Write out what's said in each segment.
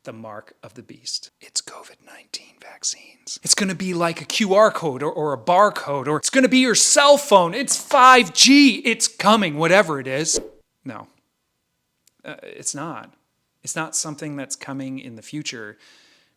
the mark of the beast. It's COVID-19 vaccines. It's going to be like a QR code or a barcode, or it's going to be your cell phone. It's 5G. It's coming, whatever it is. No, it's not. It's not something that's coming in the future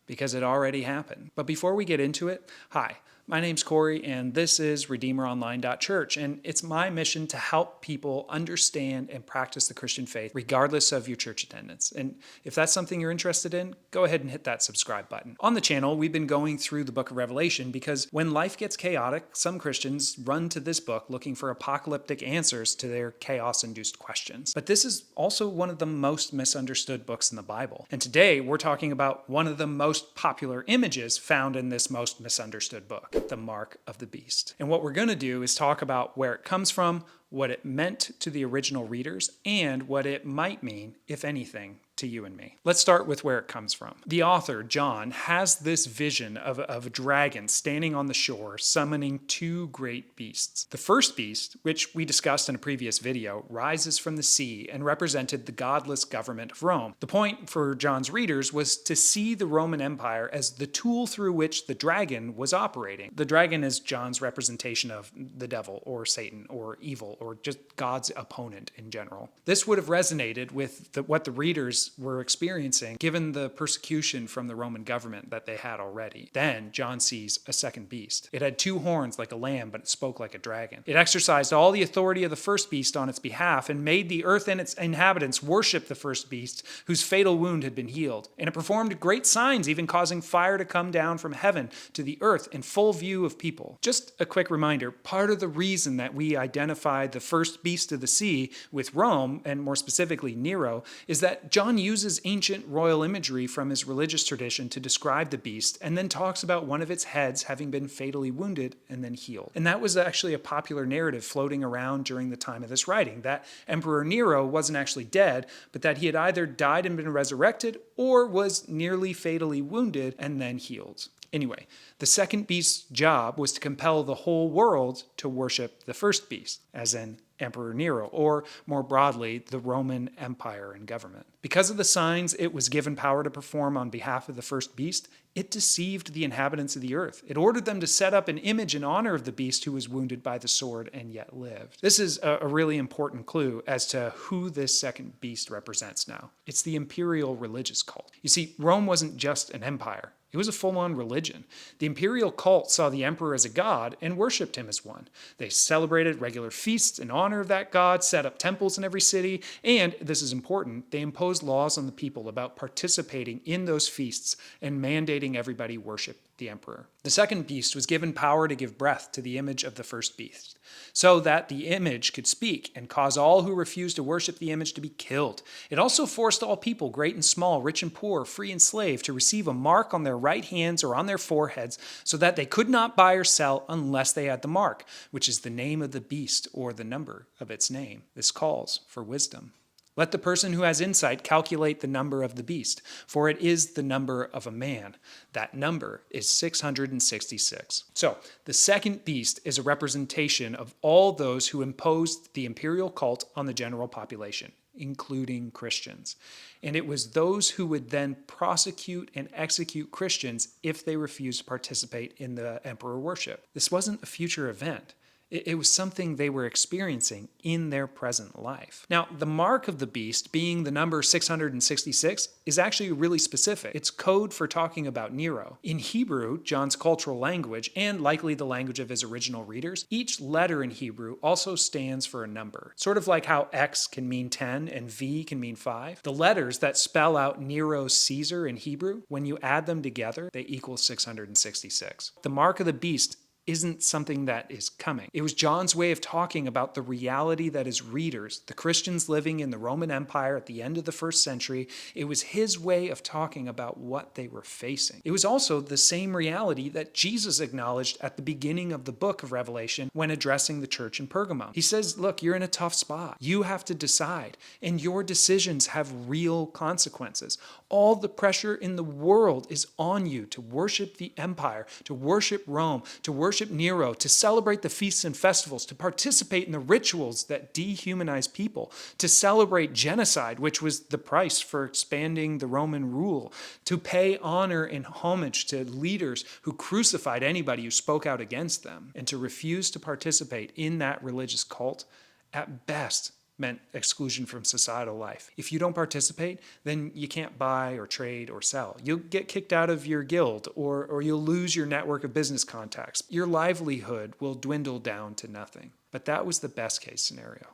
because it already happened. But before we get into it, hi. My name's Corey, and this is RedeemerOnline.church, and it's my mission to help people understand and practice the Christian faith regardless of your church attendance. And if that's something you're interested in, go ahead and hit that subscribe button. On the channel, we've been going through the book of Revelation because when life gets chaotic, some Christians run to this book looking for apocalyptic answers to their chaos-induced questions. But this is also one of the most misunderstood books in the Bible. And today, we're talking about one of the most popular images found in this most misunderstood book. The mark of the beast. And what we're going to do is talk about where it comes from, what it meant to the original readers, and what it might mean, if anything, to you and me. Let's start with where it comes from. The author, John, has this vision of a dragon standing on the shore, summoning two great beasts. The first beast, which we discussed in a previous video, rises from the sea and represented the godless government of Rome. The point for John's readers was to see the Roman Empire as the tool through which the dragon was operating. The dragon is John's representation of the devil, or Satan, or evil, or just God's opponent in general. This would have resonated with what the readers were experiencing given the persecution from the Roman government that they had already. Then John sees a second beast. It had two horns like a lamb, but it spoke like a dragon. It exercised all the authority of the first beast on its behalf and made the earth and its inhabitants worship the first beast whose fatal wound had been healed. And it performed great signs, even causing fire to come down from heaven to the earth in full view of people. Just a quick reminder, part of the reason that we identified the first beast of the sea with Rome, and more specifically Nero, is that John uses ancient royal imagery from his religious tradition to describe the beast, and then talks about one of its heads having been fatally wounded and then healed. And that was actually a popular narrative floating around during the time of this writing, that Emperor Nero wasn't actually dead, but that he had either died and been resurrected, or was nearly fatally wounded and then healed. Anyway, the second beast's job was to compel the whole world to worship the first beast, as in Emperor Nero, or more broadly, the Roman Empire and government. Because of the signs it was given power to perform on behalf of the first beast, it deceived the inhabitants of the earth. It ordered them to set up an image in honor of the beast who was wounded by the sword and yet lived. This is a really important clue as to who this second beast represents now. It's the imperial religious cult. You see, Rome wasn't just an empire. It was a full-on religion. The imperial cult saw the emperor as a god and worshipped him as one. They celebrated regular feasts in honor of that god, set up temples in every city, and, this is important, they imposed laws on the people about participating in those feasts and mandating everybody worship the emperor. The second beast was given power to give breath to the image of the first beast, so that the image could speak and cause all who refused to worship the image to be killed. It also forced all people, great and small, rich and poor, free and slave, to receive a mark on their right hands or on their foreheads, so that they could not buy or sell unless they had the mark, which is the name of the beast or the number of its name. This calls for wisdom. Let the person who has insight calculate the number of the beast, for it is the number of a man. That number is 666. So, the second beast is a representation of all those who imposed the imperial cult on the general population, including Christians. And it was those who would then prosecute and execute Christians if they refused to participate in the emperor worship. This wasn't a future event. It was something they were experiencing in their present life. Now, the mark of the beast, being the number 666, is actually really specific. It's code for talking about Nero. In Hebrew, John's cultural language, and likely the language of his original readers, each letter in Hebrew also stands for a number. Sort of like how X can mean 10 and V can mean 5. The letters that spell out Nero's Caesar in Hebrew, when you add them together, they equal 666. The mark of the beast isn't something that is coming. It was John's way of talking about the reality that his readers, the Christians living in the Roman Empire at the end of the first century, it was his way of talking about what they were facing. It was also the same reality that Jesus acknowledged at the beginning of the book of Revelation when addressing the church in Pergamum. He says, look, you're in a tough spot. You have to decide, and your decisions have real consequences. All the pressure in the world is on you to worship the empire, to worship Rome, to worship worship Nero, to celebrate the feasts and festivals, to participate in the rituals that dehumanize people, to celebrate genocide, which was the price for expanding the Roman rule, to pay honor and homage to leaders who crucified anybody who spoke out against them, and to refuse to participate in that religious cult, at best meant exclusion from societal life. If you don't participate, then you can't buy or trade or sell. You'll get kicked out of your guild, or you'll lose your network of business contacts. Your livelihood will dwindle down to nothing. But that was the best case scenario.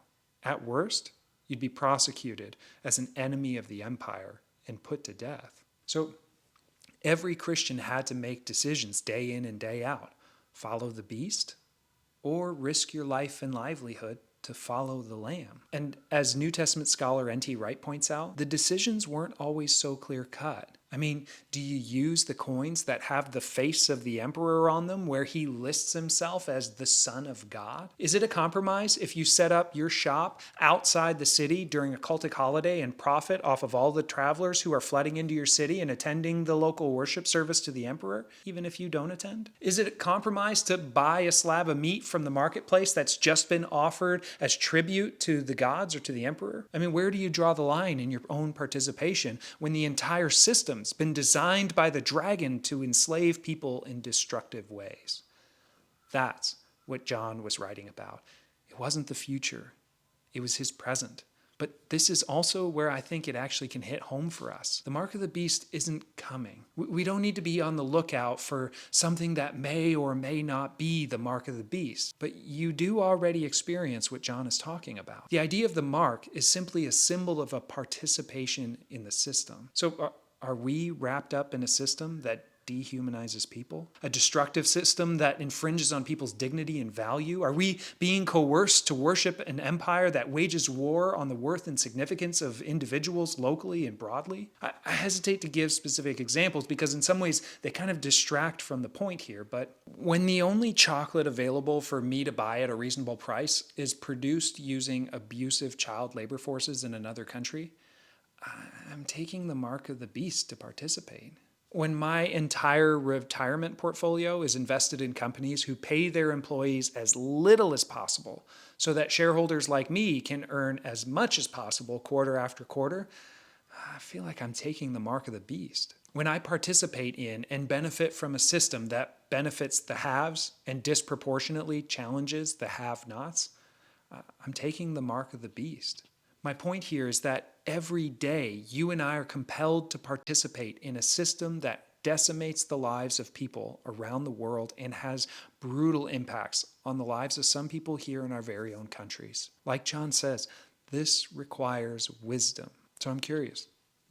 At worst, you'd be prosecuted as an enemy of the empire and put to death. So every Christian had to make decisions day in and day out. Follow the beast or risk your life and livelihood to follow the Lamb. And as New Testament scholar N.T. Wright points out, the decisions weren't always so clear-cut. I mean, do you use the coins that have the face of the emperor on them where he lists himself as the Son of God? Is it a compromise if you set up your shop outside the city during a cultic holiday and profit off of all the travelers who are flooding into your city and attending the local worship service to the emperor, even if you don't attend? Is it a compromise to buy a slab of meat from the marketplace that's just been offered as tribute to the gods or to the emperor? I mean, where do you draw the line in your own participation when the entire system's been designed by the dragon to enslave people in destructive ways? That's what John was writing about. It wasn't the future, it was his present. But this is also where I think it actually can hit home for us. The mark of the beast isn't coming. We don't need to be on the lookout for something that may or may not be the mark of the beast. But you do already experience what John is talking about. The idea of the mark is simply a symbol of a participation in the system. So are we wrapped up in a system that dehumanizes people? A destructive system that infringes on people's dignity and value? Are we being coerced to worship an empire that wages war on the worth and significance of individuals locally and broadly? I hesitate to give specific examples because in some ways they kind of distract from the point here, but when the only chocolate available for me to buy at a reasonable price is produced using abusive child labor forces in another country, I'm taking the mark of the beast to participate. When my entire retirement portfolio is invested in companies who pay their employees as little as possible so that shareholders like me can earn as much as possible quarter after quarter, I feel like I'm taking the mark of the beast. When I participate in and benefit from a system that benefits the haves and disproportionately challenges the have-nots, I'm taking the mark of the beast. My point here is that every day you and I are compelled to participate in a system that decimates the lives of people around the world and has brutal impacts on the lives of some people here in our very own countries. Like John says, this requires wisdom. So I'm curious,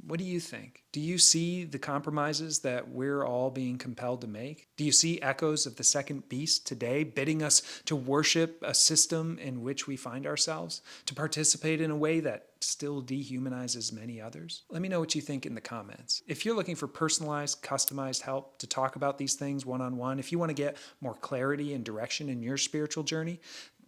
what do you think? Do you see the compromises that we're all being compelled to make? Do you see echoes of the second beast today bidding us to worship a system in which we find ourselves, to participate in a way that still dehumanizes many others? Let me know what you think in the comments. If you're looking for personalized, customized help to talk about these things one-on-one, if you want to get more clarity and direction in your spiritual journey,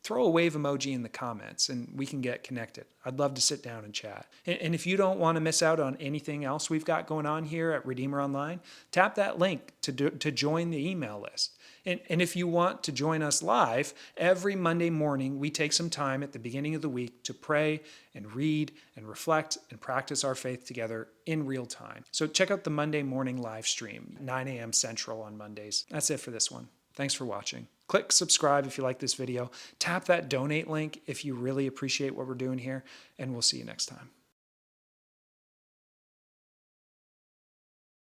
throw a wave emoji in the comments and we can get connected. I'd love to sit down and chat. And if you don't want to miss out on anything else we've got going on here at Redeemer Online, tap that link to join the email list. And if you want to join us live, every Monday morning we take some time at the beginning of the week to pray and read and reflect and practice our faith together in real time. So check out the Monday morning live stream, 9 a.m. Central on Mondays. That's it for this one. Thanks for watching. Click subscribe if you like this video. Tap that donate link if you really appreciate what we're doing here, and we'll see you next time.